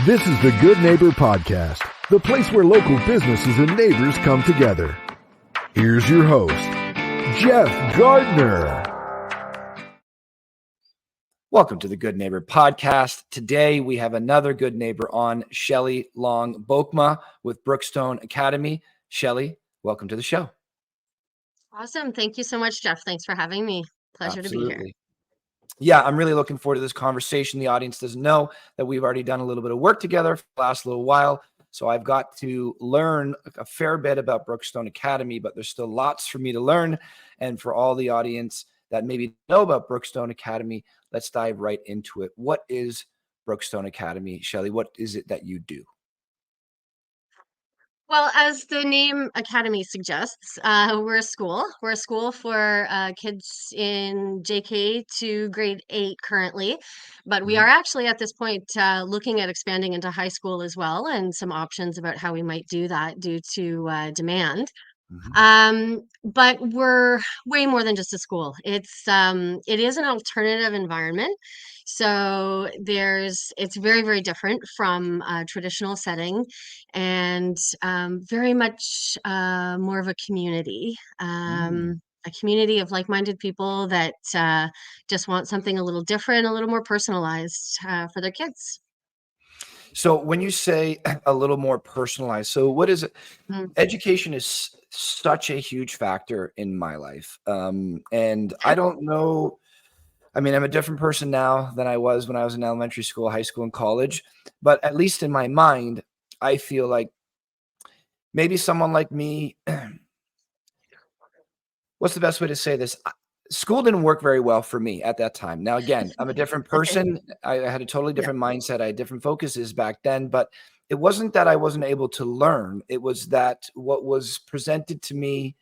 This is the Good Neighbor Podcast, the place where local businesses and neighbors come together. Here's your host, Jeff Gardner. Welcome to the Good Neighbor Podcast. Today we have another good neighbor on, Shelly Long-Bokma with Brookstone Academy. Shelly, welcome to the show. Awesome. Thank you so much, Jeff. Thanks for having me. Pleasure to be here. Yeah, I'm really looking forward to this conversation. The audience doesn't know that we've already done a little bit of work together for the last little while. So I've got to learn a fair bit about Brookstone Academy, but there's still lots for me to learn. And for all the audience that maybe know about Brookstone Academy, let's dive right into it. What is Brookstone Academy, Shelly? What is it that you do? Well, as the name Academy suggests, we're a school. We're a school for kids in JK to grade 8 currently, but we are actually at this point looking at expanding into high school as well, and some options about how we might do that due to demand. But we're way more than just a school. It is an alternative environment. So it's very, very different from a traditional setting, and very much more of a community. A community of like-minded people that just want something a little different, a little more personalized for their kids. So when you say a little more personalized, so what is it? Education is such a huge factor in my life. And I don't know. I mean, I'm a different person now than I was when I was in elementary school, high school, and college. But at least in my mind, I feel like maybe someone like me, what's the best way to say this? School didn't work very well for me at that time. Now, again, I'm a different person. I had a totally different mindset. I had different focuses back then, but it wasn't that I wasn't able to learn. It was that what was presented to me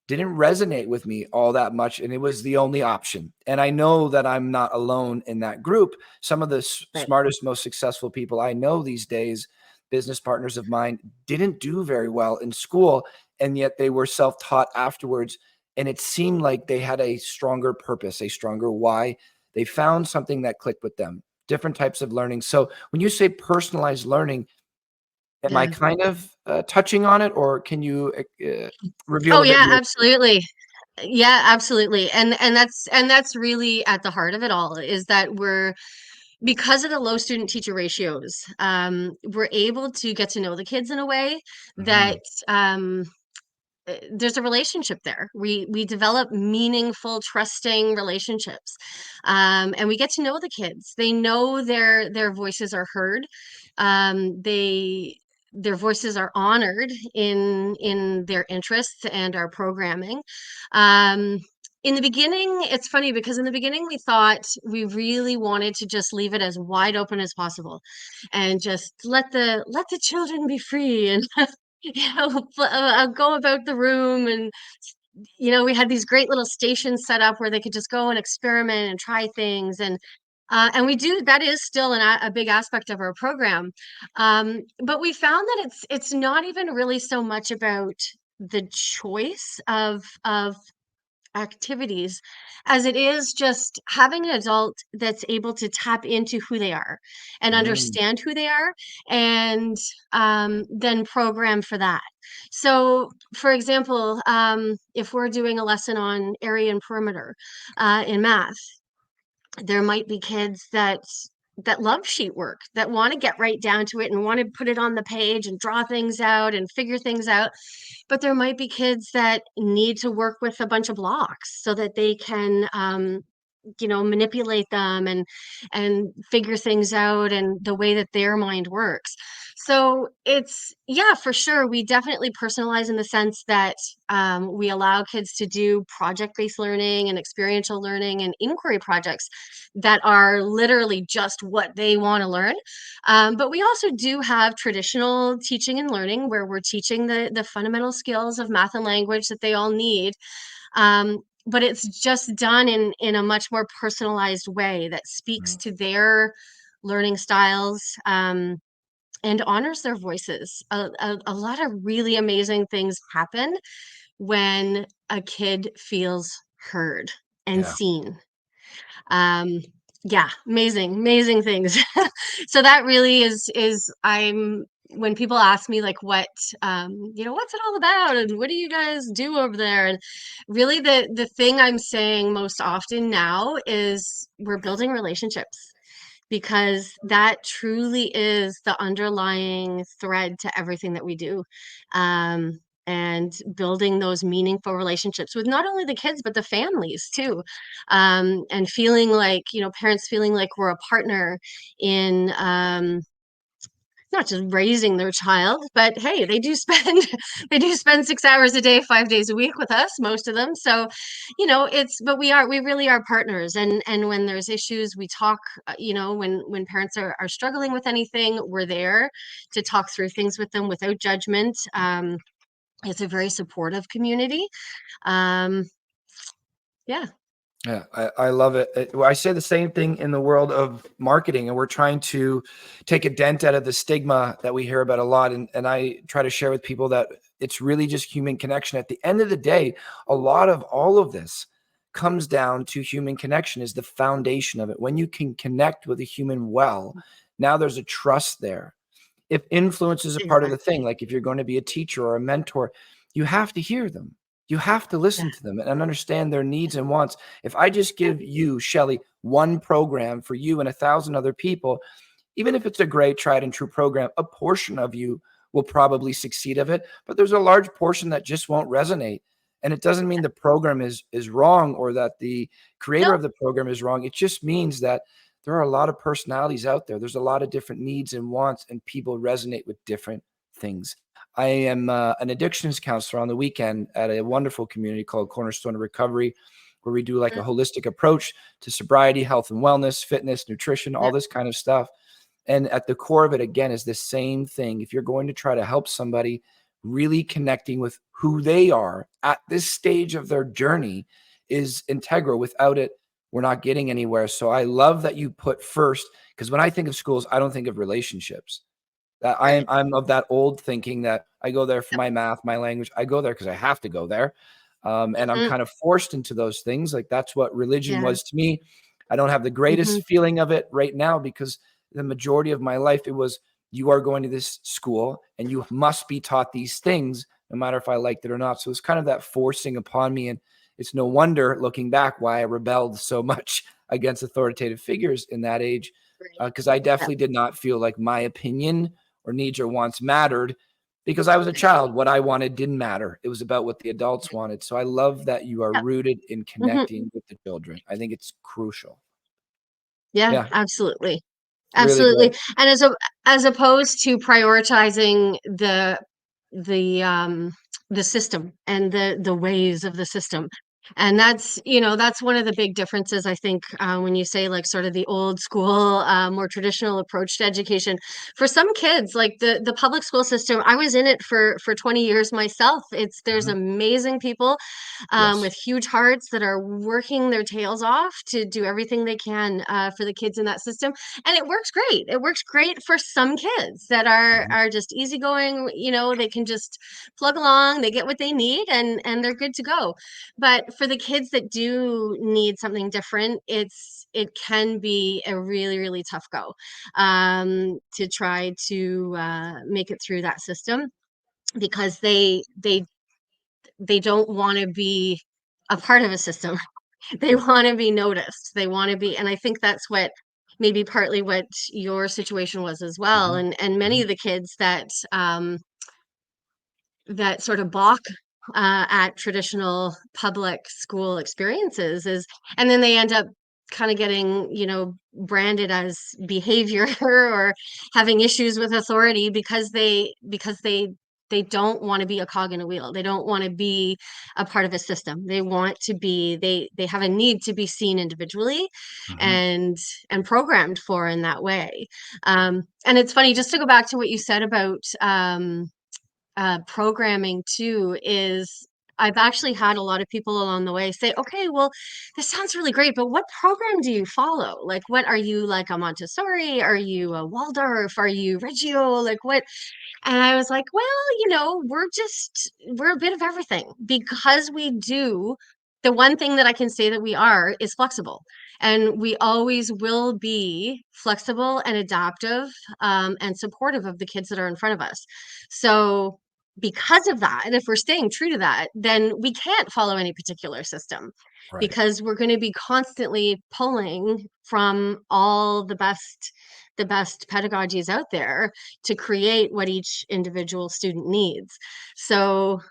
didn't resonate with me all that much, and it was the only option. And I know that I'm not alone in that group. Some of the smartest, most successful people I know these days, business partners of mine, didn't do very well in school, and yet they were self-taught afterwards. And it seemed like they had a stronger purpose, a stronger why. They found something that clicked with them, different types of learning. So when you say personalized learning, am I kind of touching on it, or can you reveal Oh a bit yeah, more? absolutely. Yeah, absolutely. And that's really at the heart of it all, is that because of the low student teacher ratios, we're able to get to know the kids in a way that there's a relationship there. We develop meaningful, trusting relationships, and we get to know the kids. They know their voices are heard. Their voices are honored in their interests and our programming. In the beginning, it's funny because in the beginning we thought we really wanted to just leave it as wide open as possible, and just let the children be free and go about the room. And we had these great little stations set up where they could just go and experiment and try things. And we do, that is still a big aspect of our program. But we found that it's not even really so much about the choice of activities as it is just having an adult that's able to tap into who they are and understand who they are, and then program for that. So for example, if we're doing a lesson on area and perimeter in math, there might be kids that love sheet work, that want to get right down to it and want to put it on the page and draw things out and figure things out. But there might be kids that need to work with a bunch of blocks so that they can manipulate them and figure things out and the way that their mind works. So yeah, for sure, we definitely personalize in the sense that we allow kids to do project-based learning and experiential learning and inquiry projects that are literally just what they want to learn. But we also do have traditional teaching and learning where we're teaching the fundamental skills of math and language that they all need. But it's just done in a much more personalized way that speaks to their learning styles, and honors their voices. A lot of really amazing things happen when a kid feels heard and seen. Yeah, amazing things. So that really is when people ask me like what what's it all about and what do you guys do over there? And really the thing I'm saying most often now is we're building relationships, because that truly is the underlying thread to everything that we do. Um, and building those meaningful relationships with not only the kids, but the families too. And feeling like, parents feeling like we're a partner in, not just raising their child, but hey, they do spend they do spend 6 hours a day, 5 days a week with us, most of them. So, but we really are partners. And when there's issues, we talk. When parents are struggling with anything, we're there to talk through things with them without judgment. It's a very supportive community. Um, yeah. Yeah, I love it. Well, I say the same thing in the world of marketing, and we're trying to take a dent out of the stigma that we hear about a lot. And I try to share with people that it's really just human connection. At the end of the day, a lot of all of this comes down to human connection is the foundation of it. When you can connect with a human well, now there's a trust there. If influence is a part of the Exactly. thing, like if you're going to be a teacher or a mentor, you have to hear them. You have to Yeah. listen to them and understand their needs and wants. If I just give you, Shelly, one program for you and 1,000 other people, even if it's a great tried and true program, a portion of you will probably succeed of it, but there's a large portion that just won't resonate. And it doesn't mean the program is wrong or that the creator No. of the program is wrong. It just means that there are a lot of personalities out there. There's a lot of different needs and wants, and people resonate with different things. I am an addictions counselor on the weekend at a wonderful community called Cornerstone of Recovery, where we do like a holistic approach to sobriety, health and wellness, fitness, nutrition, all Yep. this kind of stuff. And at the core of it, again, is the same thing. If you're going to try to help somebody, really connecting with who they are at this stage of their journey is integral. Without it, we're not getting anywhere. So I love that you put first, because when I think of schools, I don't think of relationships. That Right. I'm of that old thinking that I go there for my math, my language. I go there because I have to go there. And I'm Mm-hmm. kind of forced into those things. Like that's what religion Yeah. was to me. I don't have the Mm-hmm. greatest feeling of it right now because the majority of my life, it was you are going to this school and you must be taught these things, no matter if I liked it or not. So it's kind of that forcing upon me. And it's no wonder looking back why I rebelled so much against authoritative figures in that age, Right. because I Yep. definitely did not feel like my opinion or needs or wants mattered because I was a child. What I wanted didn't matter. It was about what the adults wanted. So I love that you are Yep. rooted in Hmm. connecting with the children. I think it's crucial. Yeah, Yeah, absolutely. really great. Absolutely. And as opposed to prioritizing the system and the ways of the system. And that's one of the big differences, I think, when you say like sort of the old school, more traditional approach to education. For some kids, like the public school system, I was in it for 20 years myself. There's Mhm. amazing people, Yes. with huge hearts that are working their tails off to do everything they can, for the kids in that system. And it works great. It works great for some kids that are Mhm. are just easygoing. They can just plug along, they get what they need, and they're good to go. But for the kids that do need something different, it can be a really, really tough go, to try to, make it through that system, because they don't want to be a part of a system. They want to be noticed. They want to be, and I think that's what maybe partly what your situation was as well. Mhm. And many Mhm. of the kids that sort of balk, at traditional public school experiences is, and then they end up kind of getting, branded as behavior or having issues with authority, because they don't want to be a cog in a wheel. They don't want to be a part of a system. They want to be, they have a need to be seen individually Mhm. and programmed for in that way. And it's funny, just to go back to what you said about, programming too, is I've actually had a lot of people along the way say, okay, well, this sounds really great, but what program do you follow? Like, what are you, like a Montessori? Are you a Waldorf? Are you Reggio? Like, what? And I was like, well, we're a bit of everything, because we do the one thing that I can say that we are is flexible, and we always will be flexible and adaptive, and supportive of the kids that are in front of us. So because of that, and if we're staying true to that, then we can't follow any particular system, Right. because we're going to be constantly pulling from all the best pedagogies out there to create what each individual student needs. So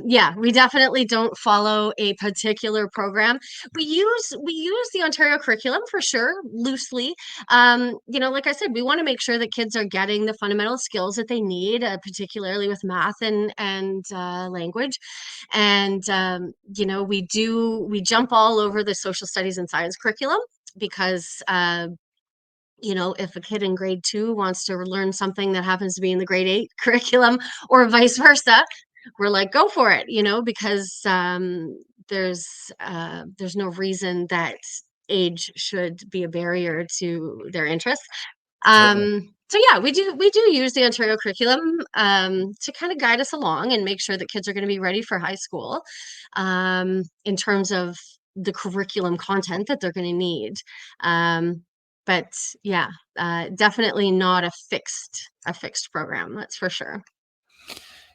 yeah, we definitely don't follow a particular program. We use the Ontario curriculum for sure, loosely. Like I said, we want to make sure that kids are getting the fundamental skills that they need, particularly with math and language. And we jump all over the social studies and science curriculum because if a kid in grade 2 wants to learn something that happens to be in the grade 8 curriculum or vice versa, we're like, go for it, because there's no reason that age should be a barrier to their interests. Certainly. So yeah, we do use the Ontario curriculum to kind of guide us along and make sure that kids are going to be ready for high school, in terms of the curriculum content that they're going to need. But yeah, definitely not a fixed program, that's for sure.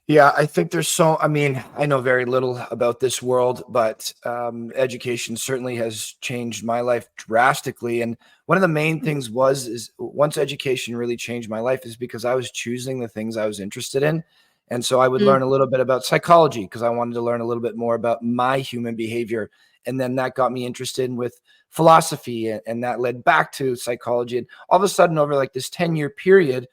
Yeah, I think I know very little about this world, but education certainly has changed my life drastically. And one of the main things is once education really changed my life is because I was choosing the things I was interested in. And so I would Mm, learn a little bit about psychology because I wanted to learn a little bit more about my human behavior. And then that got me interested with philosophy, and that led back to psychology. And all of a sudden, over like this 10-year period,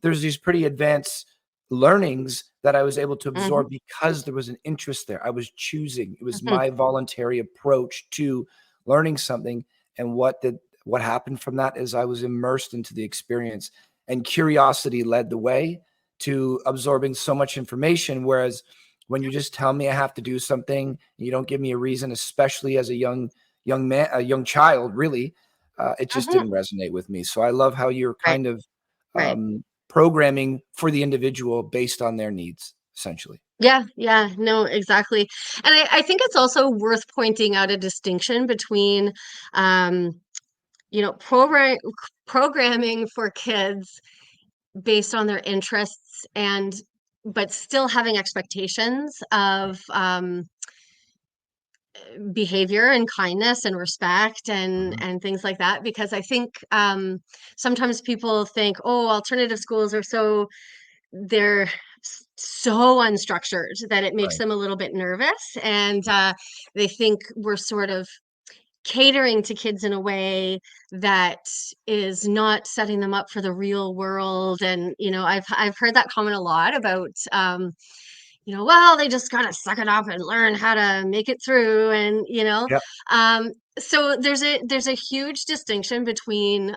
there's these pretty advanced learnings that I was able to mhm, absorb because there was an interest there. I was choosing. It was mhm, my voluntary approach to learning something. And what happened from that is I was immersed into the experience, and curiosity led the way to absorbing so much information. Whereas when you just tell me I have to do something, you don't give me a reason, especially as a young man, a young child, really, it just mhm. didn't resonate with me. So I love how you're Right, kind of right. programming for the individual based on their needs, essentially. Yeah, yeah, no, exactly. And I think it's also worth pointing out a distinction between, um, programming for kids based on their interests, but still having expectations of behavior and kindness and respect and Mhm. and things like that. Because I think sometimes people think, oh, alternative schools are they're so unstructured that it makes Right. them a little bit nervous, and they think we're sort of catering to kids in a way that is not setting them up for the real world. And I've heard that comment a lot about, well, they just gotta suck it up and learn how to make it through. And Yep. um so there's a huge distinction between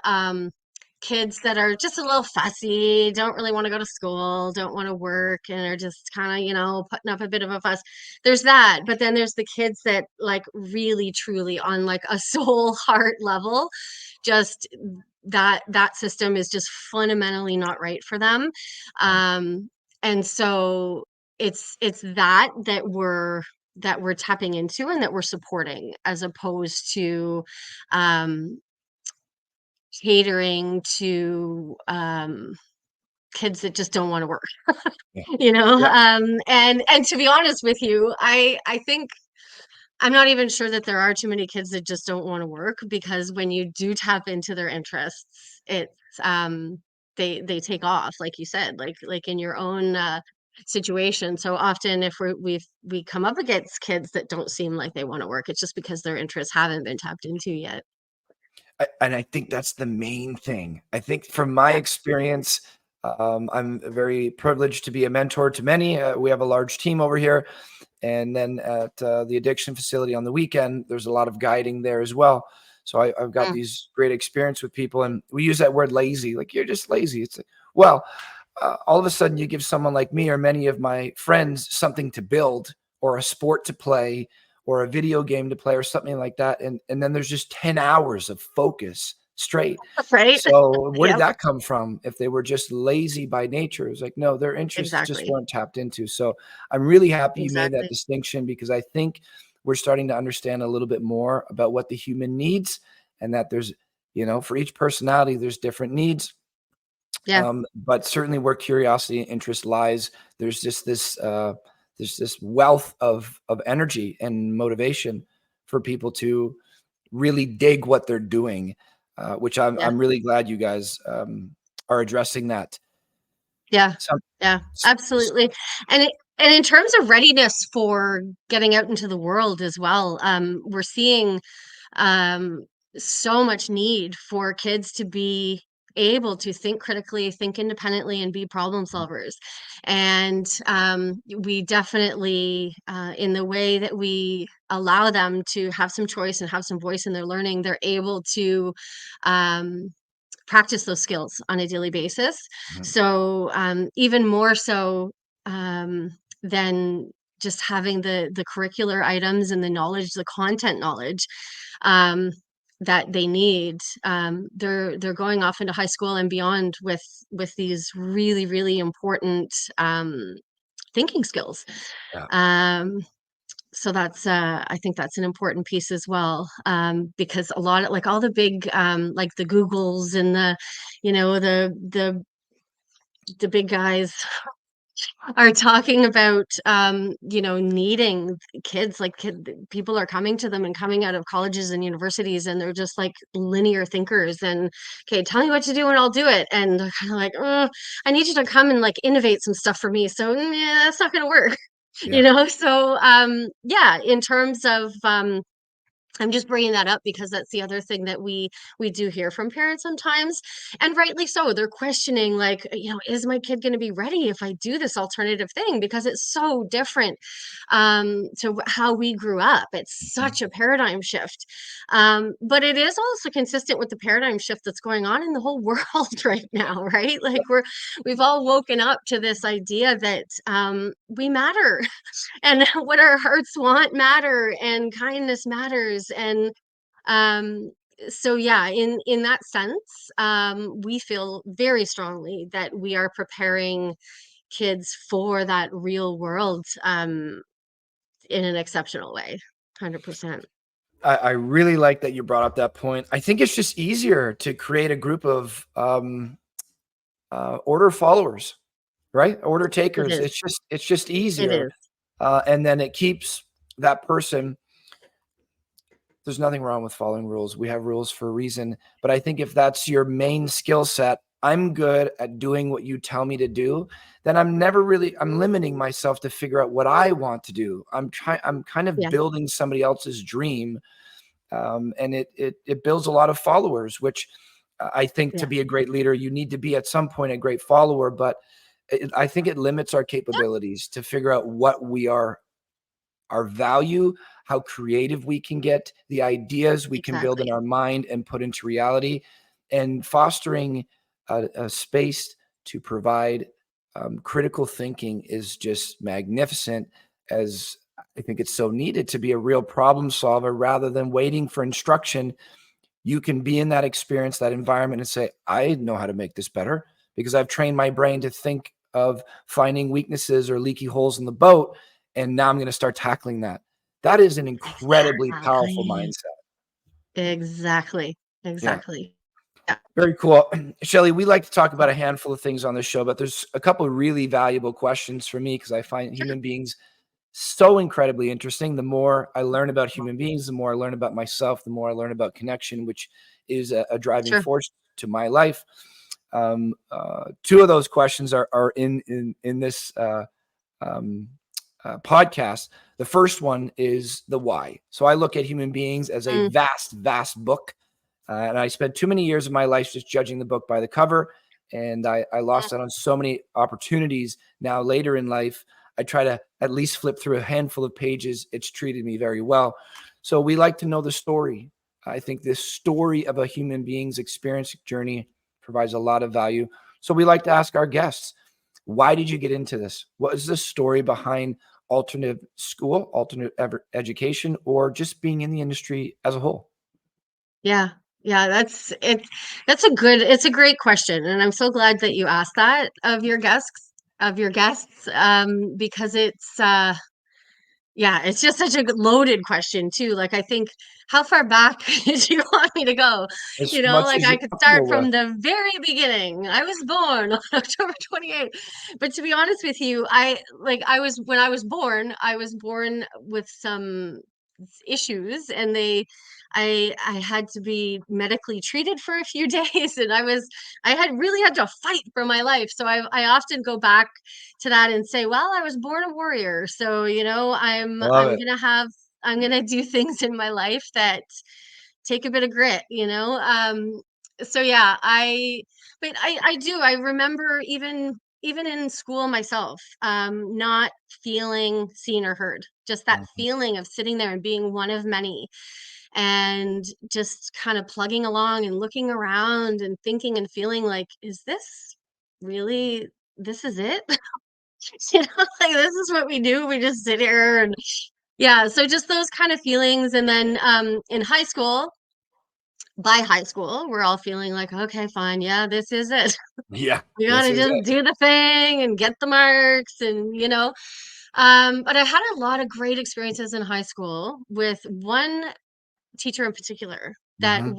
kids that are just a little fussy, don't really want to go to school, don't want to work, and are just kind of, putting up a bit of a fuss. There's that. But then there's the kids that, like, really truly on like a soul heart level, just that system is just fundamentally not right for them. Right. And so it's that we're tapping into and that we're supporting, as opposed to um catering to kids that just don't want to work. Yeah. Yeah. And to be honest with you, I think I'm not even sure that there are too many kids that just don't want to work, because when you do tap into their interests, it's they take off, like you said, like in your own situation. So often, if we come up against kids that don't seem like they want to work, it's just because their interests haven't been tapped into yet. And I think that's the main thing. I think from my Yeah. experience, I'm very privileged to be a mentor to many. We have a large team over here. And then at the addiction facility on the weekend, there's a lot of guiding there as well. So I've got Mm, these great experience with people, and we use that word lazy, like you're just lazy. It's like, well, all of a sudden you give someone like me or many of my friends something to build, or a sport to play, or a video game to play, or something like that. And then there's just 10 hours of focus straight. right. So where did Yep. that come from? If they were just lazy by nature, it was like, no, their interests just Exactly. weren't tapped into. So I'm really happy you made that Exactly. distinction, because I think we're starting to understand a little bit more about what the human needs, and that there's, for each personality, there's different needs. Yeah. But certainly where curiosity and interest lies, there's just this wealth of energy and motivation for people to really dig what they're doing, which Yeah. I'm really glad you guys are addressing that. Yeah. So, Yeah, absolutely. And in terms of readiness for getting out into the world as well, we're seeing um, so much need for kids to be able to think critically, think independently, and be problem solvers. And we definitely, in the way that we allow them to have some choice and have some voice in their learning, they're able to um, practice those skills on a daily basis. Mhm. So even more so than just having the curricular items and the knowledge, the content knowledge um, that they need. They're going off into high school and beyond with these really, really important thinking skills. Yeah. So that's I think that's an important piece as well, because a lot of like all the big like the Googles and the the big guys are talking about needing kids like people are coming to them and coming out of colleges and universities and they're just like linear thinkers and okay, tell me what to do and I'll do it, and they're kind of like, I need you to come and like innovate some stuff for me, so yeah, that's not going to work. Yeah. So yeah, in terms of I'm just bringing that up because that's the other thing that we do hear from parents sometimes, and rightly so. They're questioning, like, is my kid going to be ready if I do this alternative thing? Because it's so different to how we grew up. It's Mhm. such a paradigm shift, but it is also consistent with the paradigm shift that's going on in the whole world right now, right? Like we've all woken up to this idea that we matter and what our hearts want matter and kindness matters, and um so yeah, in that sense, we feel very strongly that we are preparing kids for that real world in an exceptional way. 100%. I really like that you brought up that point. I think it's just easier to create a group of order followers, right? Order It takers. is. It's just It easier, is. and then it keeps that person. There's nothing wrong with following rules. We have rules for a reason. But I think if that's your main skill set, I'm good at doing what you tell me to do, then I'm limiting myself to figure out what I want to do. I'm kind of Yeah, building somebody else's dream. And it builds a lot of followers, which I think to yeah, be a great leader, you need to be at some point a great follower. But I think it limits our yeah, capabilities to figure out what we are, our value, how creative we can get, the ideas we can build in exactly. our mind and put into reality, and fostering a space to provide critical thinking is just magnificent, as I think it's so needed to be a real problem solver rather than waiting for instruction. You can be in that experience, that environment, and say, I know how to make this better because I've trained my brain to think of finding weaknesses or leaky holes in the boat. And now I'm going to start tackling that. That is an incredibly powerful Exactly. mindset. Exactly. Yeah. Exactly. Yeah, Very cool. Shelly, we like to talk about a handful of things on this show, but there's a couple of really valuable questions for me because I find sure. human beings so incredibly interesting. The more I learn about human beings, the more I learn about myself, the more I learn about connection, which is a driving Sure. force to my life. Two of those questions are in this podcast. The first one is the why. So I look at human beings as a Mm, vast, vast book. And I spent too many years of my life just judging the book by the cover. And I mm, lost out on so many opportunities. Now, later in life, I try to at least flip through a handful of pages. It's treated me very well. So we like to know the story. I think this story of a human being's experience journey provides a lot of value. So we like to ask our guests, why did you get into this? What is the story behind alternative school, alternate education, or just being in the industry as a whole? yeah. Yeah, that's it. It's a great question. And I'm so glad that you asked that of your guests, because it's Yeah, it's just such a loaded question too. Like, I think, how far back do you want me to go? As much Like as I you're could start comfortable from with. the very beginning. I was born on October 28th. But to be honest with you, when I was born with some issues, and I had to be medically treated for a few days, and I had really had to fight for my life. So I often go back to that and say, well, I was born a warrior. So, Love it. I'm gonna do things in my life that take a bit of grit. So yeah, I remember even in school myself, not feeling seen or heard, just that Mhm. feeling of sitting there and being one of many, and just kind of plugging along and looking around and thinking and feeling like, is this really, this is it? Like, this is what we do. We just sit here, and yeah, so just those kind of feelings. And then in high school, by high school, we're all feeling like, okay, fine, yeah, this is it. Yeah, We this gotta is just it. do the thing and get the marks, and but I had a lot of great experiences in high school with one teacher in particular that Mhm.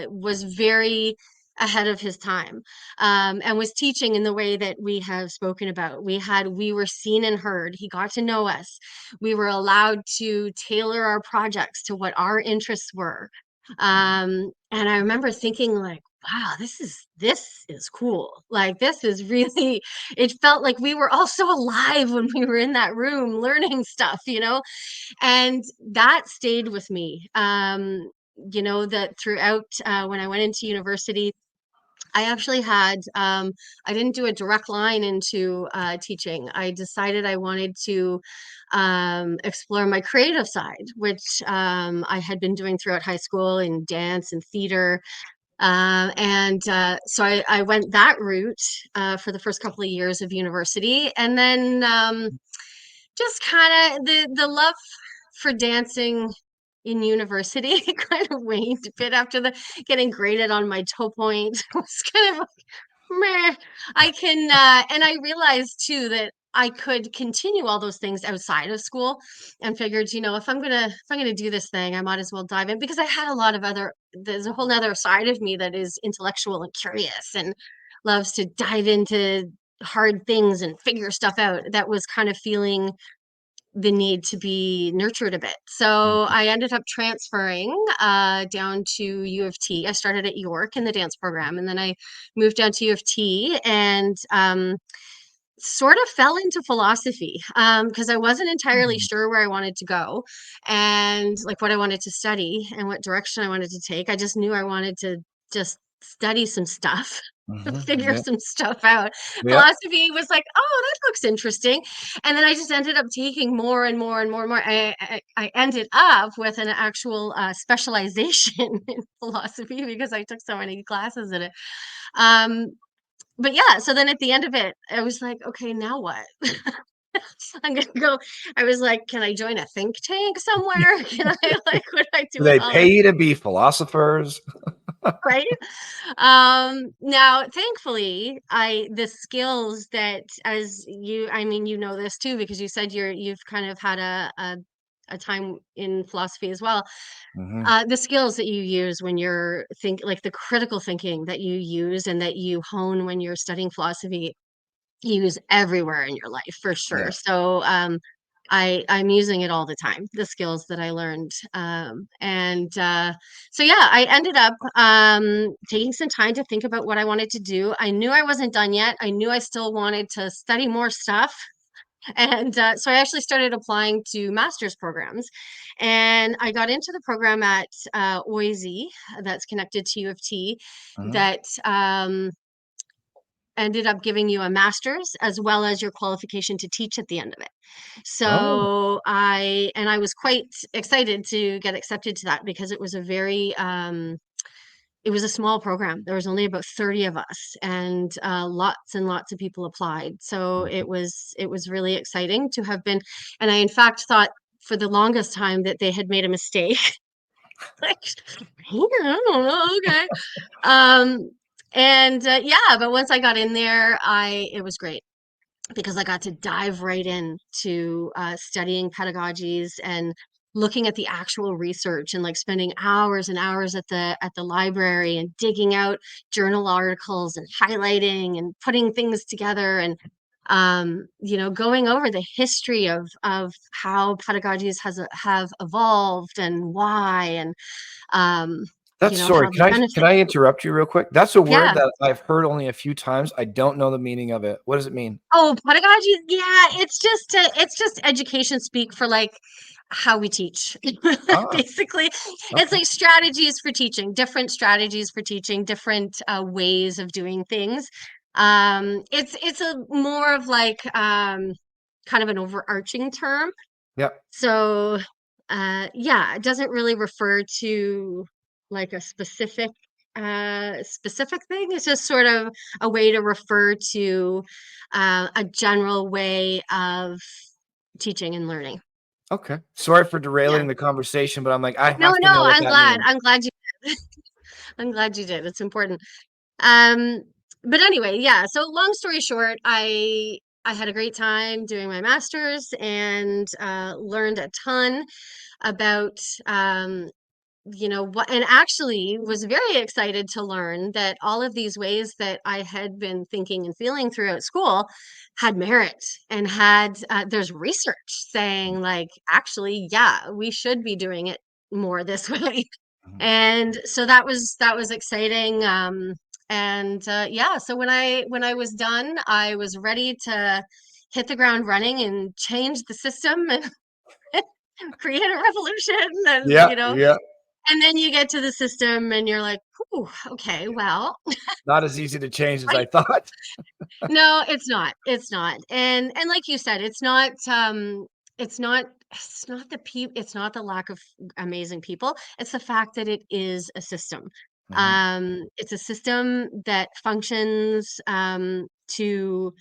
was very ahead of his time, and was teaching in the way that we have spoken about. We were seen and heard. He got to know us. We were allowed to tailor our projects to what our interests were. And I remember thinking, like, wow, this is cool. Like, this is really, it felt like we were all so alive when we were in that room learning stuff. And that stayed with me. That throughout, when I went into university, I actually I didn't do a direct line into teaching. I decided I wanted to explore my creative side, which I had been doing throughout high school in dance and theater. So I went that route for the first couple of years of university. And then just kind of the love for dancing in university kind of waned a bit after the getting graded on my toe point. It was kind of like, meh. And I realized too that I could continue all those things outside of school, and figured, if I'm gonna do this thing, I might as well dive in, because I had a lot of there's a whole nother side of me that is intellectual and curious and loves to dive into hard things and figure stuff out, that was kind of feeling the need to be nurtured a bit. So Mhm. I ended up transferring down to U of T. I started at York in the dance program, and then I moved down to U of T, and sort of fell into philosophy, because I wasn't entirely Mhm. sure where I wanted to go, and like what I wanted to study and what direction I wanted to take. I just knew I wanted to just study some stuff. Mhm. Figure Yeah. some stuff out. Yeah. Philosophy was like, oh, that looks interesting. And then I just ended up taking more and more and more and more. I ended up with an actual specialization in philosophy, because I took so many classes in it. Um, but yeah, so then at the end of it, I was like, okay, now what? I'm gonna go. I was like, can I join a think tank somewhere? Can I, like, what do I do Do with they all pay this, you to be philosophers? right? Now, thankfully, the skills that, as you, I mean, you know this too, because you said you've kind of had a time in philosophy as well. Mhm. The skills that you use when you're like the critical thinking that you use and that you hone when you're studying philosophy, you use everywhere in your life for sure. Yeah. So I'm using it all the time, the skills that I learned. And So yeah, I ended up taking some time to think about what I wanted to do. I knew I wasn't done yet. I knew I still wanted to study more stuff. And so I actually started applying to master's programs, and I got into the program at OISE, that's connected to U of T, Mhm. that ended up giving you a master's as well as your qualification to teach at the end of it. Oh. So I was quite excited to get accepted to that, because it was a small program. There was only about 30 of us, and lots of people applied. So Mhm. it was really exciting to have been. And I in fact thought for the longest time that they had made a mistake. Like, I don't know, okay. Um, and Yeah, but once I got in there, I it was great. because I got to dive right in to studying pedagogies and looking at the actual research and like spending hours and hours at the library and digging out journal articles and highlighting and putting things together and going over the history of how pedagogies have evolved and why and Sorry, how the can I benefits. interrupt you real quick? That's a word Yeah. that I've heard only a few times. I don't know the meaning of it. What does it mean? Oh, pedagogy. Yeah, it's just education speak for like how we teach. Ah, Basically, it's okay. like strategies for teaching, different strategies for teaching, different ways of doing things. It's a more of like kind of an overarching term. Yep. So, yeah, it doesn't really refer to like a specific thing. It's just sort of a way to refer to a general way of teaching and learning. Okay. Sorry for Yeah. derailing the conversation, but I'm like, I No, have to no, know what I'm that glad. means. I'm glad you did. I'm glad you did. It's important. Um, but anyway, yeah. So long story short, I had a great time doing my master's and learned a ton about what, and actually was very excited to learn that all of these ways that I had been thinking and feeling throughout school had merit and had there's research saying like actually yeah we should be doing it more this way. Mhm. And so that was exciting. And yeah, so when I was done, I was ready to hit the ground running and change the system and create a revolution and Yeah, yeah. and then you get to the system and you're like, "Ooh, okay, well, Not as easy to change as I right." thought. No, it's not. It's not. And like you said, it's not it's not the lack of amazing people. It's the fact that it is a system. Mhm. It's a system that functions to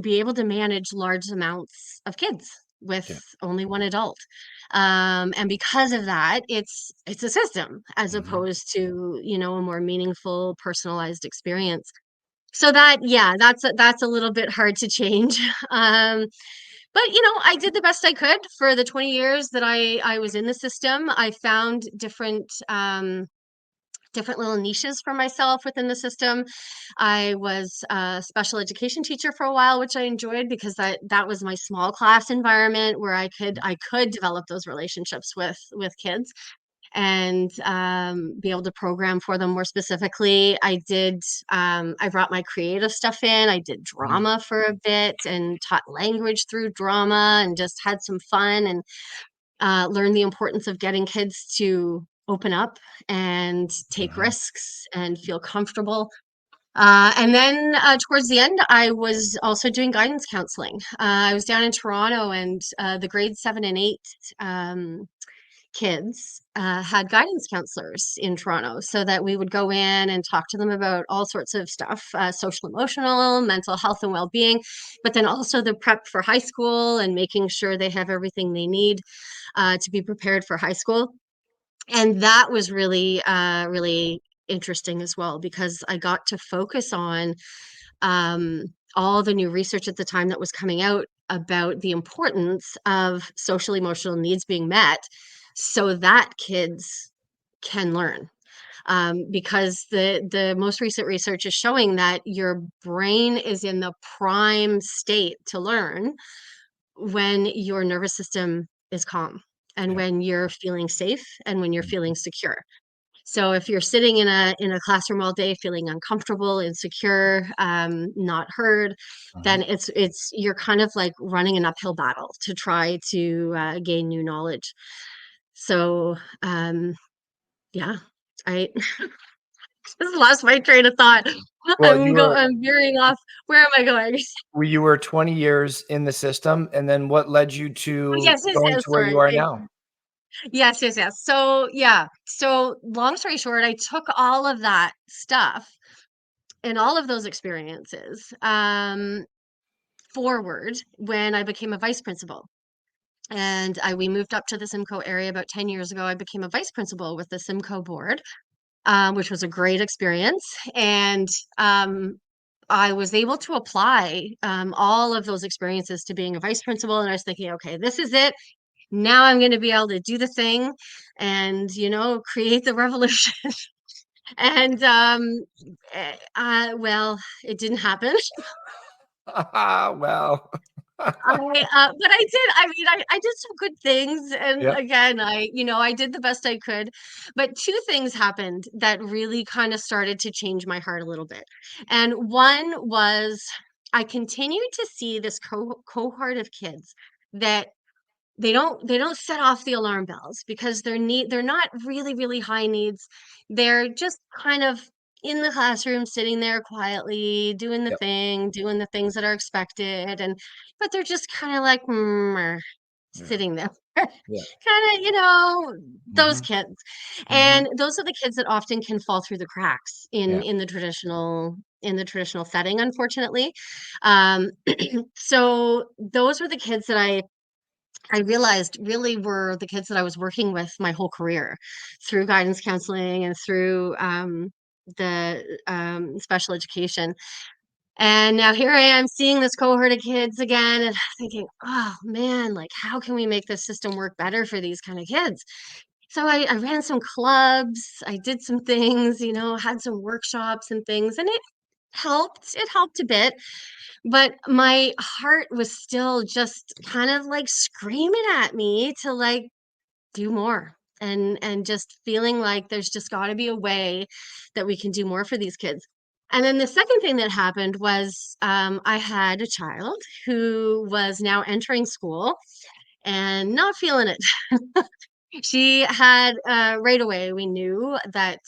be able to manage large amounts of kids with Yeah. only one adult. And because of that, it's a system as Mhm. opposed to, a more meaningful, personalized experience. So that, yeah, that's a little bit hard to change. But I did the best I could for the 20 years that I was in the system. I found different little niches for myself within the system. I was a special education teacher for a while, which I enjoyed because that was my small class environment where I could develop those relationships with kids and be able to program for them more specifically. I brought my creative stuff in. I did Mhm. drama for a bit and taught language through drama and just had some fun and learn the importance of getting kids to open up and take Mhm. risks and feel comfortable. And then towards the end, I was also doing guidance counseling. I was down in Toronto, and the grade 7 and 8 kids had guidance counselors in Toronto so that we would go in and talk to them about all sorts of stuff, social, emotional, mental health, and well being, but then also the prep for high school and making sure they have everything they need to be prepared for high school. And that was really, really interesting as well because I got to focus on all the new research at the time that was coming out about the importance of social emotional needs being met so that kids can learn. Because the most recent research is showing that your brain is in the prime state to learn when your nervous system is calm and Yeah. when you're feeling safe and when you're Mhm. feeling secure. So if you're sitting in a classroom all day feeling uncomfortable, insecure, not heard, Mhm. then it's you're kind of like running an uphill battle to try to gain new knowledge. So yeah, I just lost my train of thought. Well, you were I'm veering off. Where am I going? you were 20 years in the system, and then what led you Oh, to yes, yes, going yes. to where you Sorry. are now? Yes, yes, yes. So yeah. So long story short, I took all of that stuff and all of those experiences forward when I became a vice principal. And we moved up to the Simcoe area about 10 years ago. I became a vice principal with the Simcoe board, which was a great experience. And um, I was able to apply all of those experiences to being a vice principal. And I was thinking, okay, this is it. Now I'm going to be able to do the thing and, create the revolution. And well, it didn't happen. Well, But I did. I mean, I did some good things, and yeah, again, I did the best I could. But two things happened that really kind of started to change my heart a little bit. And one was I continued to see this cohort of kids that they don't set off the alarm bells because they're not really really high needs. They're just kind of in the classroom sitting there quietly yep, doing the things that are expected, and but they're just kind of like yeah, sitting there yeah, kind of those hmm kids. hmm And those are the kids that often can fall through the cracks in yeah, in the traditional setting, unfortunately. um so those were the kids that I realized really were the kids that I was working with my whole career through guidance counseling and through the special education. And now here I am seeing this cohort of kids again and thinking, oh man, like how can we make this system work better for these kind of kids? So I ran some clubs, I did some things, had some workshops and things, and it helped. It helped a bit, but my heart was still just kind of like screaming at me to like do more, and just feeling like there's just got to be a way that we can do more for these kids. And then the second thing that happened was I had a child who was now entering school and not feeling it. She had right away, we knew that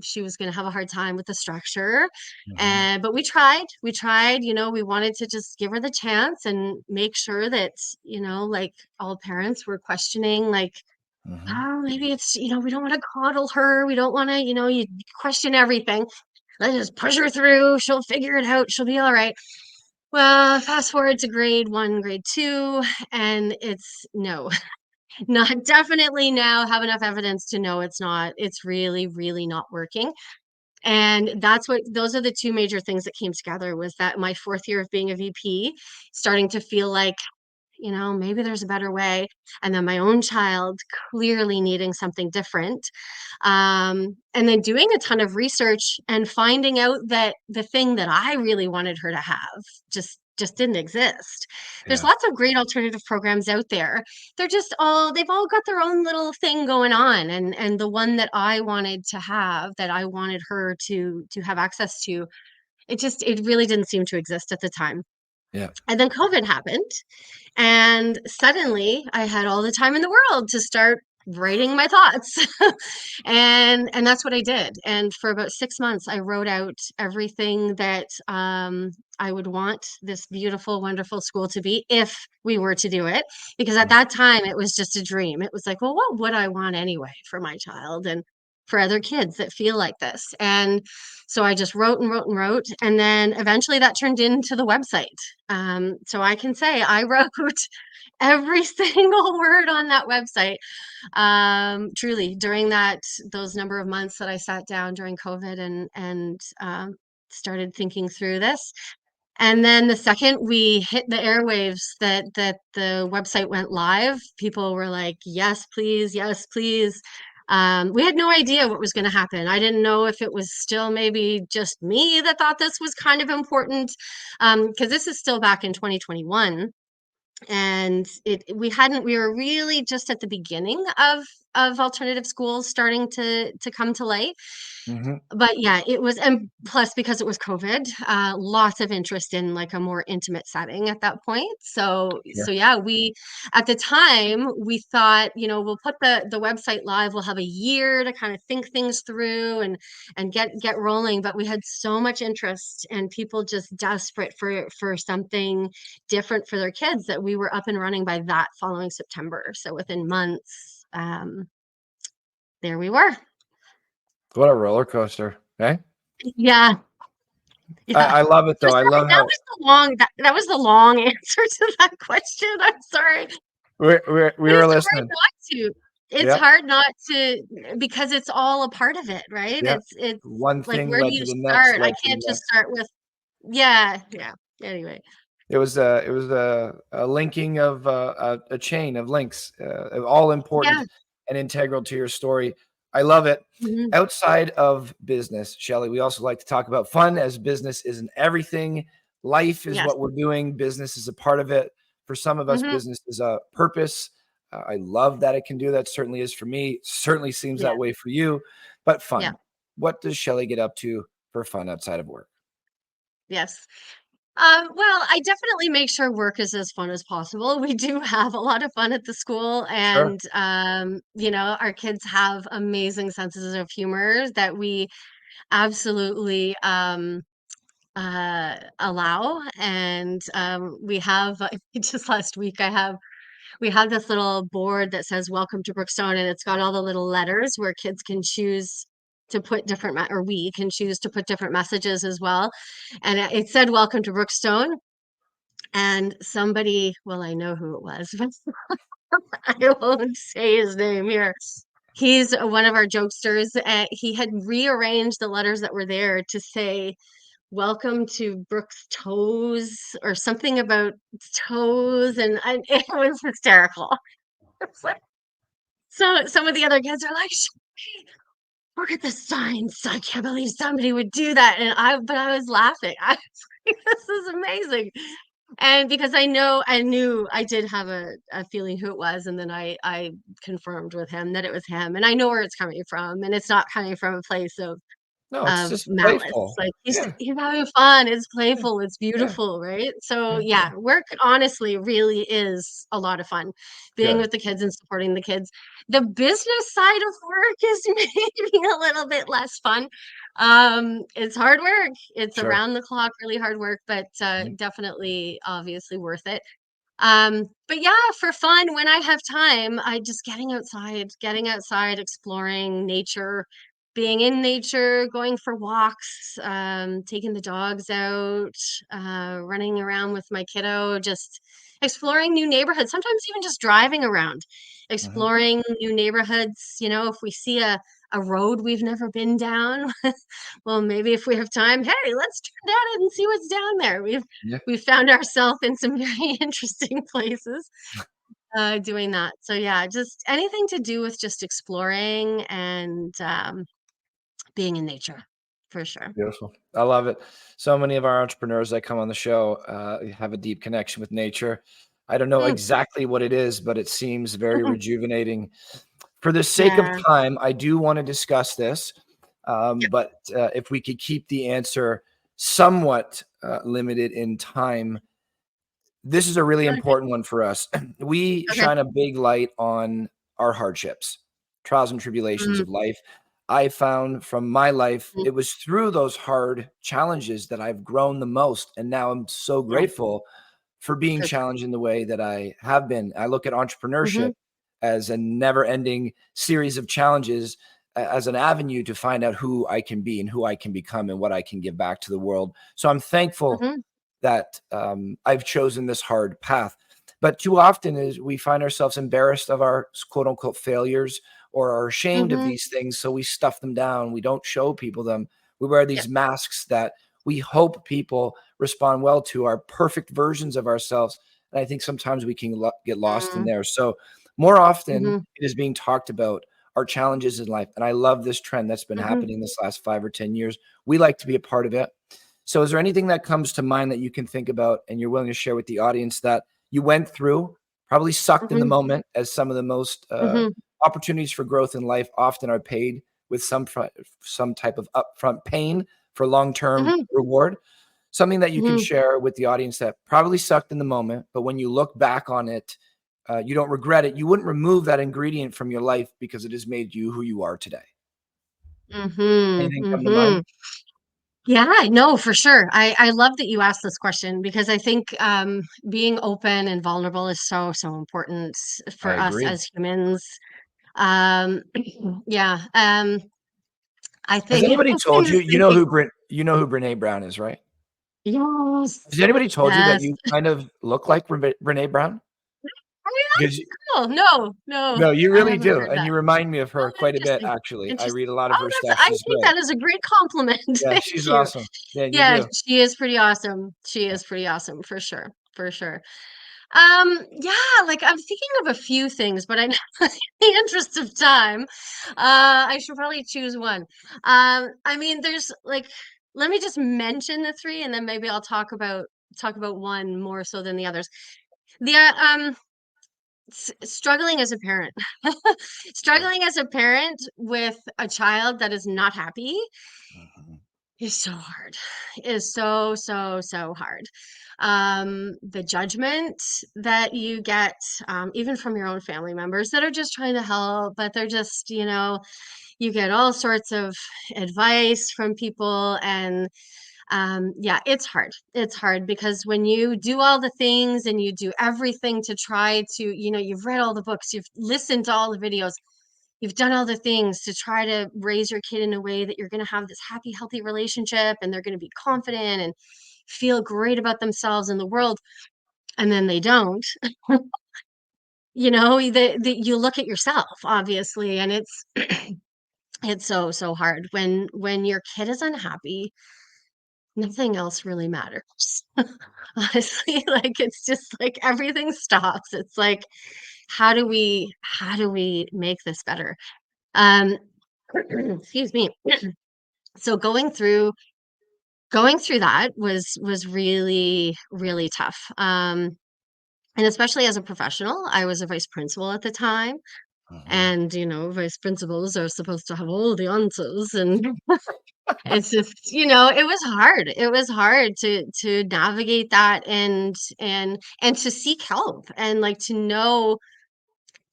she was going to have a hard time with the structure. hmm And but we tried, we wanted to just give her the chance and make sure that, like all parents were questioning, like, hmm oh, maybe it's, we don't want to coddle her. We don't want to, you question everything. Let's just push her through. She'll figure it out. She'll be all right. Well, fast forward to grade 1, grade 2, and it's no. Not definitely now have enough evidence to know it's not. It's really, really not working. And those are the two major things that came together, was that my fourth year of being a VP, starting to feel like, maybe there's a better way. And then my own child clearly needing something different. And then doing a ton of research and finding out that the thing that I really wanted her to have just didn't exist. There's yeah, lots of great alternative programs out there. They've all got their own little thing going on. And the one that I wanted to have, that I wanted her to have access to, it really didn't seem to exist at the time. yeah, And then COVID happened. And suddenly I had all the time in the world to start writing my thoughts. And that's what I did. And for about 6 months, I wrote out everything that I would want this beautiful, wonderful school to be if we were to do it. Because at mm, that time, it was just a dream. It was like, well, what would I want anyway for my child and for other kids that feel like this? And so I just wrote and wrote and wrote. And then eventually that turned into the website. So I can say I wrote every single word on that website. Truly, during those number of months that I sat down during COVID and started thinking through this. And then the second we hit the airwaves, that the website went live, people were like, yes, please, yes, please. We had no idea what was going to happen. I didn't know if it was still maybe just me that thought this was kind of important, because this is still back in 2021, and we were really just at the beginning of alternative schools starting to come to light. hmm But yeah, it was, and plus because it was COVID, lots of interest in like a more intimate setting at that point. So sure, yeah, we at the time we thought, we'll put the website live. We'll have a year to kind of think things through and get rolling. But we had so much interest and people just desperate for something different for their kids that we were up and running by that following September. So within months, there we were. what a roller coaster, eh? Yeah. Yeah. I love it So though. I sorry, love that how was the long that was the long answer to that question. I'm sorry. we But were it's hard listening. not to. It's Yep, hard not to, because it's all a part of it, right? yep. It's One like, thing where do led you to the next, start? I led to can't the just next. start with Yeah. Anyway. It was a linking of a chain of links, all important Yeah. and integral to your story. I love it. Mhm. Outside of business, Shelly, we also like to talk about fun, as business isn't everything. Life is Yes. what we're doing. Business is a part of it. For some of us, Mhm. business is a purpose. I love that it can do that. Certainly is for me. Certainly seems Yeah. that way for you. But Yeah. fun. What does Shelly get up to for fun outside of work? Yes. Well, I definitely make sure work is as fun as possible. We do have a lot of fun at the school, Sure. and our kids have amazing senses of humor that we absolutely allow. And we have just last week, we have this little board that says "Welcome to Brookstone," and it's got all the little letters where kids can choose to put or we can choose to put different messages as well. And it said "Welcome to Brookstone." And somebody, well, I know who it was, but I won't say his name here. He's one of our jokesters. He had rearranged the letters that were there to say, "Welcome to Brooks Toes," or something about toes. And it was hysterical. It's like, so some of the other kids are like, "Look at the signs. I can't believe somebody would do that." But I was laughing. I was like, "This is amazing." And because I knew I did have a feeling who it was, and then I confirmed with him that it was him, and I know where it's coming from, and it's not coming from a place No, it's of just malice. playful. Like Yeah. he's having fun, it's Yeah. playful, it's Yeah. beautiful, right? So Yeah. yeah, work honestly really is a lot of fun. Being Good. with the kids and supporting the kids. The business side of work is maybe a little bit less fun. It's hard work. It's Sure. around the clock, really hard work, but Mhm. definitely obviously worth it. But yeah, for fun, when I have time, I just getting outside, exploring nature, being in nature, going for walks, taking the dogs out, running around with my kiddo, just exploring new neighborhoods, sometimes even just driving around, Mhm. exploring new neighborhoods. If we see a road we've never been down, well, maybe if we have time, hey, let's turn down it and see what's down there. Yeah. We found ourselves in some very interesting places doing that. So yeah, just anything to do with just exploring and being in nature for sure. Beautiful. I love it. So many of our entrepreneurs that come on the show have a deep connection with nature. I don't know Mm. exactly what it is, but it seems very rejuvenating. For the sake of Yeah. time, I do want to discuss this, Yeah. but if we could keep the answer somewhat limited in time, this is a really Okay. important one for us. We Okay. shine a big light on our hardships, trials and tribulations Mm, of life. I found from my life, mm, it was through those hard challenges that I've grown the most. And now I'm so yeah, grateful for being for sure. challenged in the way that I have been. I look at entrepreneurship Hmm. as a never ending series of challenges, as an avenue to find out who I can be and who I can become and what I can give back to the world. So I'm thankful Hmm. that I've chosen this hard path. But too often is we find ourselves embarrassed of our quote unquote failures or are ashamed of Hmm. these things. So we stuff them down. We don't show people them. We wear Yeah. these masks that we hope people respond well to, are perfect versions of ourselves. And I think sometimes we can get lost in Mm-hmm. there. So more often Hmm. it is being talked about our challenges in life. And I love this trend that's been Hmm. happening this last 5 or 10 years. We like to be a part of it. So is there anything that comes to mind that you can think about and you're willing to share with the audience that you went through, probably sucked in the Hmm. moment, as some of the most Hmm. opportunities for growth in life often are paid with some type of upfront pain for long-term Hmm. reward? Something that you can Hmm. share with the audience that probably sucked in the moment, but when you look back on it, you don't regret it. You wouldn't remove that ingredient from your life because it has made you who you are today. Hmm. Anything come to Hmm. mind? Yeah, no, for sure. I love that you asked this question because I think being open and vulnerable is so, so important I for us agree. as humans. Um, yeah, I Has think anybody I'm told you, just thinking, you know who Brene Brown is, right? yes, Has anybody told you that yes. you kind of look like Brene Brown? Oh, Because yeah, cool. No, no, you I really haven't do, heard and that. you remind me of her Oh, quite a bit, interesting. actually. I read Interesting. a lot of Oh, her stuff. I She's take great. that as a great compliment. Yeah, Thank she's you. awesome. Yeah, you Yeah, do. she is pretty awesome. She is pretty awesome for sure. For sure. Yeah, like I'm thinking of a few things, but I know in the interest of time, I should probably choose one. I mean, there's like, let me just mention the three, and then maybe I'll talk about one more so than the others. The struggling as a parent, struggling as a parent with a child that is not happy Mhm. is so hard. Is so hard. The judgment that you get, even from your own family members that are just trying to help, but they're just, you get all sorts of advice from people, and yeah, it's hard. It's hard because when you do all the things and you do everything to try to, you've read all the books, you've listened to all the videos, you've done all the things to try to raise your kid in a way that you're going to have this happy, healthy relationship, and they're going to be confident and feel great about themselves in the world, and then they don't. You look at yourself, obviously, and it's so hard when your kid is unhappy. Nothing else really matters. Honestly, like it's just like everything stops. It's like, how do we make this better? Um, excuse me. So going through that was really, really tough. And especially as a professional, I was a vice principal at the time. Mhm. And, vice principals are supposed to have all the answers. And it's just, it was hard. It was hard to navigate that and to seek help, and like to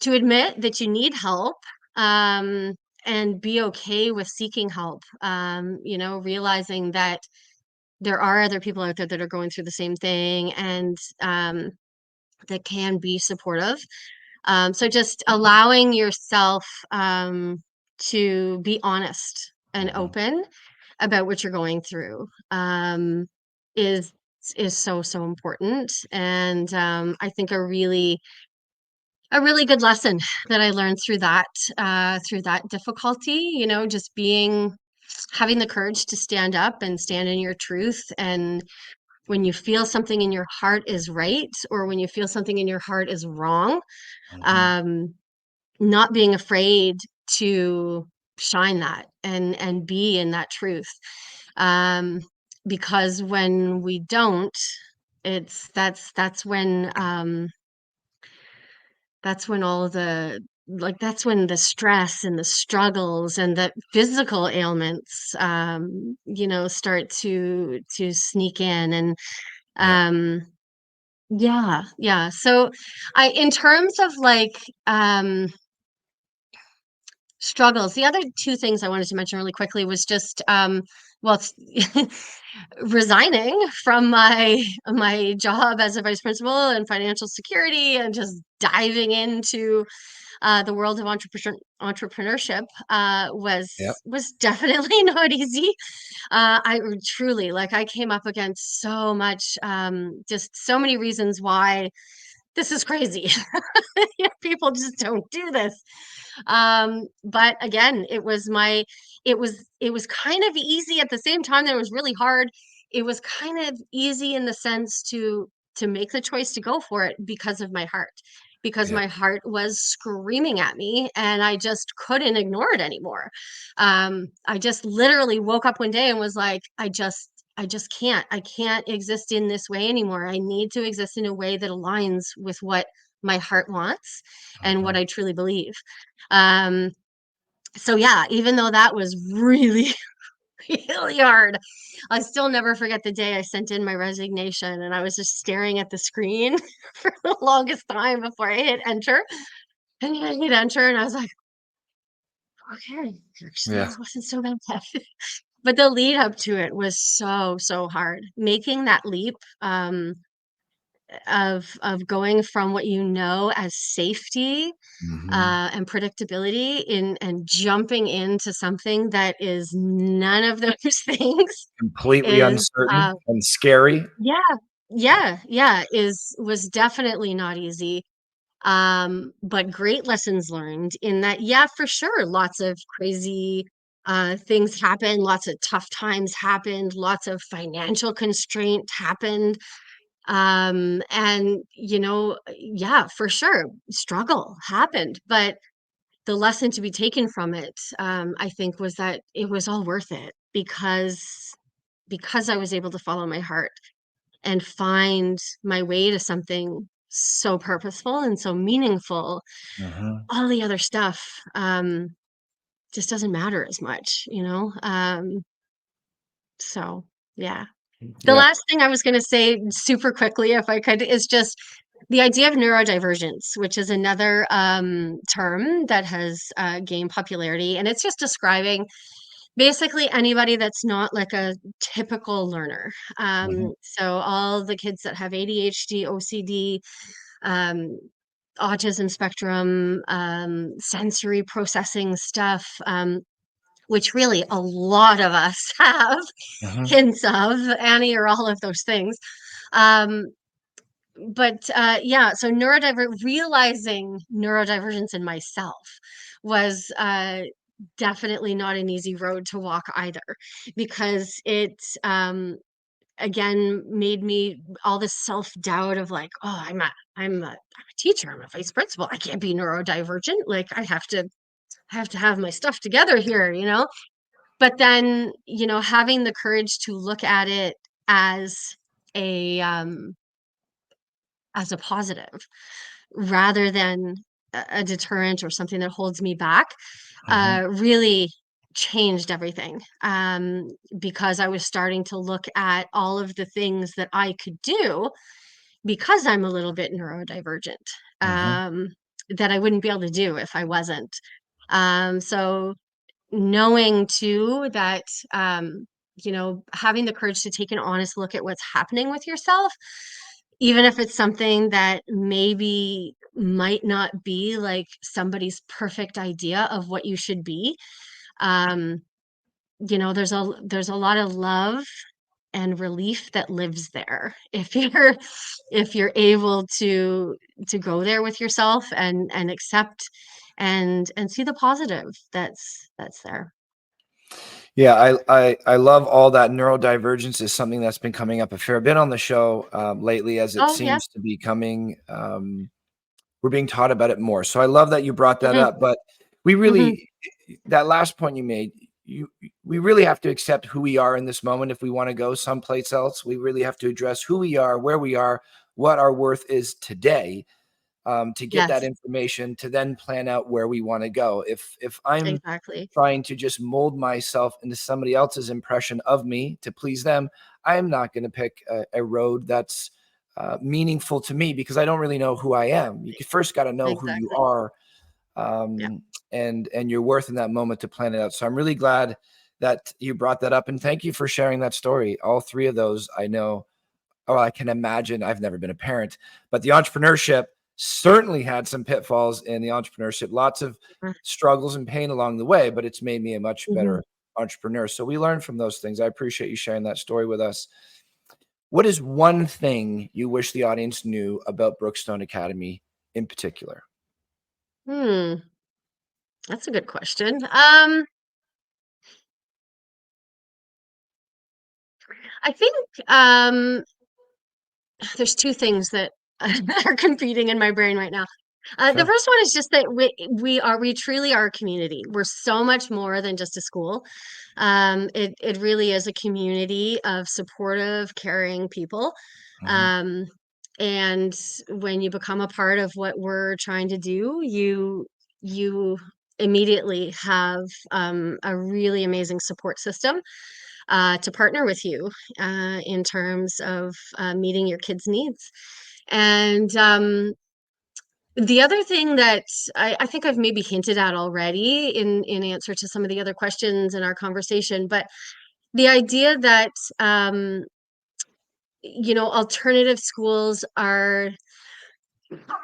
admit that you need help, um, and be okay with seeking help. Realizing that there are other people out there that are going through the same thing, and that can be supportive. So just allowing yourself, to be honest and Mhm. open about what you're going through, is so important. And I think a really good lesson that I learned through that difficulty, just having the courage to stand up and stand in your truth. And when you feel something in your heart is right, or when you feel something in your heart is wrong, Mhm. um, not being afraid to shine that and be in that truth. Um, because when we don't, it's that's when all the like that's when the stress and the struggles and the physical ailments, start to sneak in. And Yeah. um yeah. So I in terms of like struggles, the other two things I wanted to mention really quickly was just well resigning from my job as a vice principal in financial security, and just diving into the world of entrepreneurship, Yep. was definitely not easy. I truly, like, I came up against so much, just so many reasons why this is crazy. People just don't do this. But again, it was kind of easy at the same time that it was really hard. It was kind of easy in the sense to make the choice to go for it because of my heart, because Yep. my heart was screaming at me and I just couldn't ignore it anymore. I just literally woke up one day and was like, I just can't exist in this way anymore. I need to exist in a way that aligns with what my heart wants and what Mhm. I truly believe. Um, so yeah, even though that was really, really hard, I still never forget the day I sent in my resignation, and I was just staring at the screen for the longest time before I hit enter. And then I hit enter and I was like, okay, actually Yeah. this wasn't so bad. But the lead up to it was so hard. Making that leap, of going from what you know as safety, Mhm. and predictability, in and jumping into something that is none of those things, Completely is uncertain and scary. yeah, yeah, yeah, is was definitely not easy. But great lessons learned in that, yeah, for sure, lots of crazy things happened, lots of tough times happened, lots of financial constraint happened. And yeah, for sure, struggle happened, but the lesson to be taken from it, I think, was that it was all worth it because I was able to follow my heart and find my way to something so purposeful and so meaningful. Mhm. All the other stuff just doesn't matter as much, so yeah. The Yeah. last thing I was going to say super quickly, if I could, is just the idea of neurodivergence, which is another term that has gained popularity. And it's just describing basically anybody that's not like a typical learner. Mhm. So all the kids that have ADHD, OCD, um, autism spectrum, sensory processing stuff, which really a lot of us have Mhm. hints of, Annie, or all of those things. Um, but yeah, so realizing neurodivergence in myself was definitely not an easy road to walk either, because it again made me all this self-doubt of like, oh, I'm a teacher, I'm a vice principal, I can't be neurodivergent, like I have to have my stuff together here. But then, having the courage to look at it as a um as a positive rather than a deterrent or something that holds me back, Mhm. really changed everything, because I was starting to look at all of the things that I could do because I'm a little bit neurodivergent, Mhm. um, that I wouldn't be able to do if I wasn't. So knowing too that, having the courage to take an honest look at what's happening with yourself, even if it's something that maybe might not be like somebody's perfect idea of what you should be. um there's a lot of love and relief that lives there if you're able to go there with yourself and accept and see the positive that's there. Yeah, I love all that. Neurodivergence is something that's been coming up a fair bit on the show lately, as it Oh yeah. seems to be coming. We're being taught about it more. So I love that you brought that Hmm. up. But we Hmm. really, that last point you made, you we really have to accept who we are in this moment if we want to go someplace else. We really have to address who we are, where we are, what our worth is today, to get that Yes, information to then plan out where we want to go. If I'm exactly. trying to just mold myself into somebody else's impression of me to please them, I'm not going to pick a road that's meaningful to me because I don't really know who I am. You first got to know who you Exactly. are, Yeah. and your worth in that moment to plan it out. So I'm really glad that you brought that up, and thank you for sharing that story. All three of those I know, or I can imagine. I've never been a parent, but the entrepreneurship certainly had some pitfalls in the entrepreneurship, lots of struggles and pain along the way, but it's made me a much Mm-hmm. better entrepreneur. So we learn from those things. I appreciate you sharing that story with us. What is one thing you wish the audience knew about Brookstone Academy in particular? Hmm, that's a good question. I think there's two things that are competing in my brain right now. The Sure. first one is just that we truly are a community. We're so much more than just a school. It really is a community of supportive, caring people. Mhm. Um, and when you become a part of what we're trying to do, you immediately have a really amazing support system to partner with you in terms of meeting your kids' needs. And the other thing that I think I've maybe hinted at already in answer to some of the other questions in our conversation, but the idea that alternative schools are,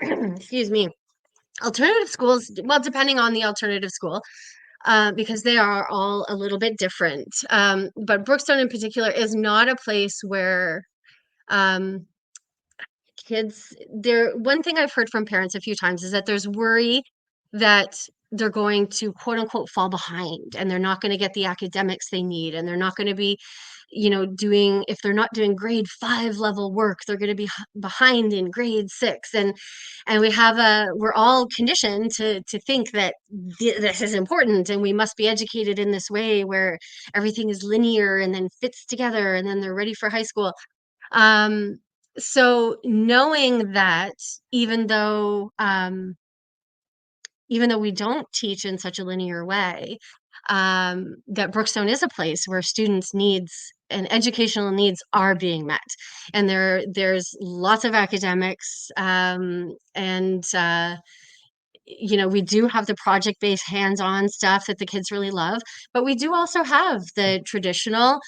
excuse me, alternative schools, well, depending on the alternative school, because they are all a little bit different. But Brookstone in particular is not a place where, um, kids, one thing I've heard from parents a few times is that there's worry that they're going to quote unquote fall behind and they're not going to get the academics they need, and they're not going to be, if they're not doing grade 5 level work, they're going to be behind in grade 6. And we're all conditioned to think that this is important and we must be educated in this way where everything is linear and then fits together and then they're ready for high school. So knowing that, even though we don't teach in such a linear way, that Brookstone is a place where students' needs and educational needs are being met, and there's lots of academics, and we do have the project-based hands-on stuff that the kids really love, but we do also have the traditional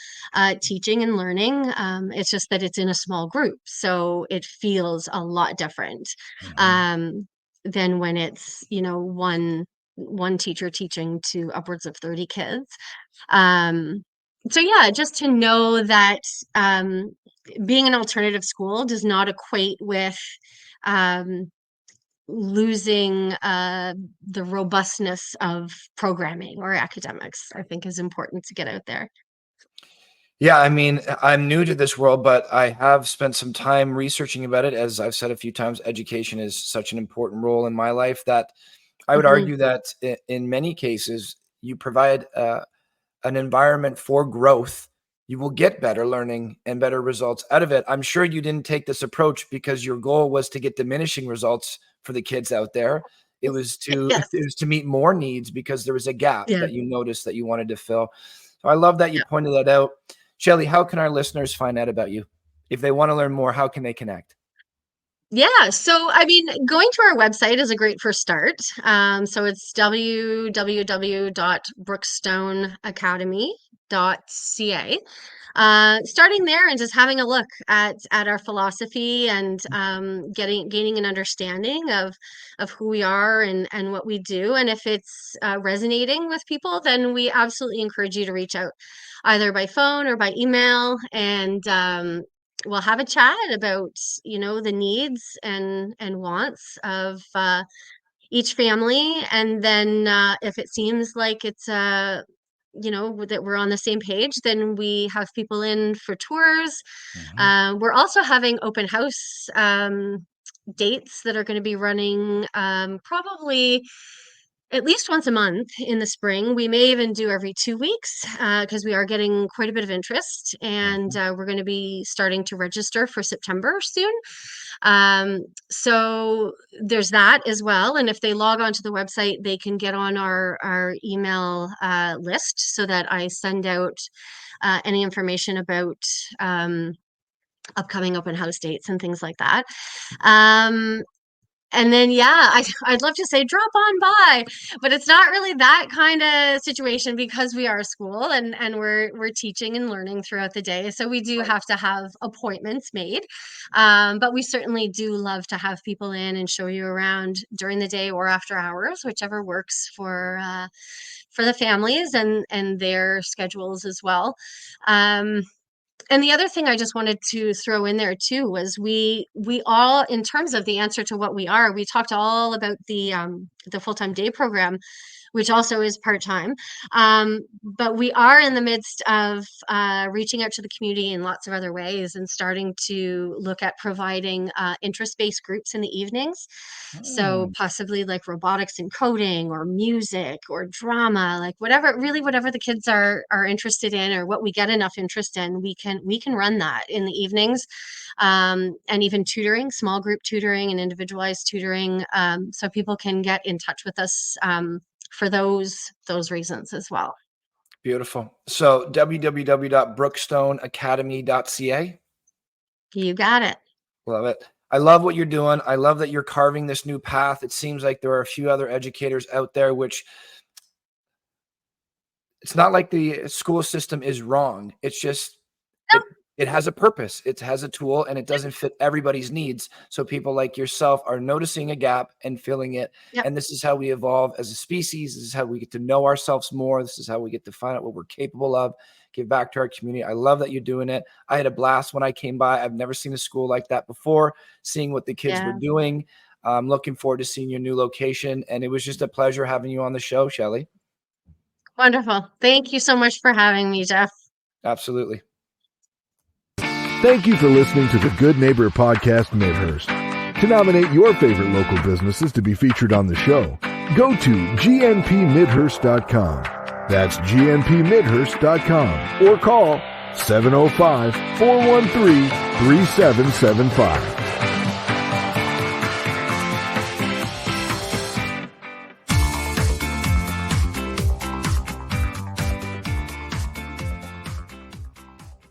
teaching and learning. It's just that it's in a small group, so it feels a lot different than when it's, one teacher teaching to upwards of 30 kids. So yeah, just to know that being an alternative school does not equate with losing the robustness of programming or academics, I think is important to get out there. Yeah, I mean, I'm new to this world, but I have spent some time researching about it. As I've said a few times, education is such an important role in my life that I would argue that in many cases, you provide an environment for growth, you will get better learning and better results out of it. I'm sure you didn't take this approach because your goal was to get diminishing results for the kids out there. It was to Yes. it was to meet more needs because there was a gap Yeah. that you noticed that you wanted to fill. So I love that you pointed that out. Shelly, how can our listeners find out about you? If they want to learn more, how can they connect? Yeah, so I mean, going to our website is a great first start. So it's www.brookstoneacademy.ca. Starting there and just having a look at our philosophy and gaining an understanding of who we are and what we do. And if it's resonating with people, then we absolutely encourage you to reach out either by phone or by email, and we'll have a chat about the needs and wants of each family. And then if it seems like it's that we're on the same page, then we have people in for tours. We're also having open house dates that are going to be running probably at least once a month in the spring. We may even do every 2 weeks because we are getting quite a bit of interest, and we're going to be starting to register for September soon. So there's that as well. And if they log onto the website, they can get on our email list so that I send out any information about upcoming open house dates and things like that. And then, I'd love to say drop on by, but it's not really that kind of situation because we are a school and we're teaching and learning throughout the day. So we do have to have appointments made. But we certainly do love to have people in and show you around during the day or after hours, whichever works for the families and their schedules as well. And the other thing I just wanted to throw in there too was we all, in terms of the answer to what we are, we talked all about the full-time day program, which also is part-time. But we are in the midst of reaching out to the community in lots of other ways and starting to look at providing interest-based groups in the evenings. So possibly like robotics and coding or music or drama, like whatever the kids are interested in or what we get enough interest in, we can run that in the evenings. And even tutoring, small group tutoring and individualized tutoring, so people can get in touch with us for those reasons as well. Beautiful. So www.brookstoneacademy.ca. You got it. Love it. I love what you're doing. I love that you're carving this new path. It seems like there are a few other educators out there, which it's not like the school system is wrong. It's just it has a purpose. It has a tool and it doesn't fit everybody's needs. So people like yourself are noticing a gap and filling it. Yep. And this is how we evolve as a species. This is how we get to know ourselves more. This is how we get to find out what we're capable of, give back to our community. I love that you're doing it. I had a blast when I came by. I've never seen a school like that before, seeing what the kids were doing. I'm looking forward to seeing your new location. And it was just a pleasure having you on the show, Shelly. Wonderful. Thank you so much for having me, Jeff. Absolutely. Thank you for listening to the Good Neighbor Podcast Midhurst. To nominate your favorite local businesses to be featured on the show, go to gnpmidhurst.com. That's gnpmidhurst.com or call 705-413-3775.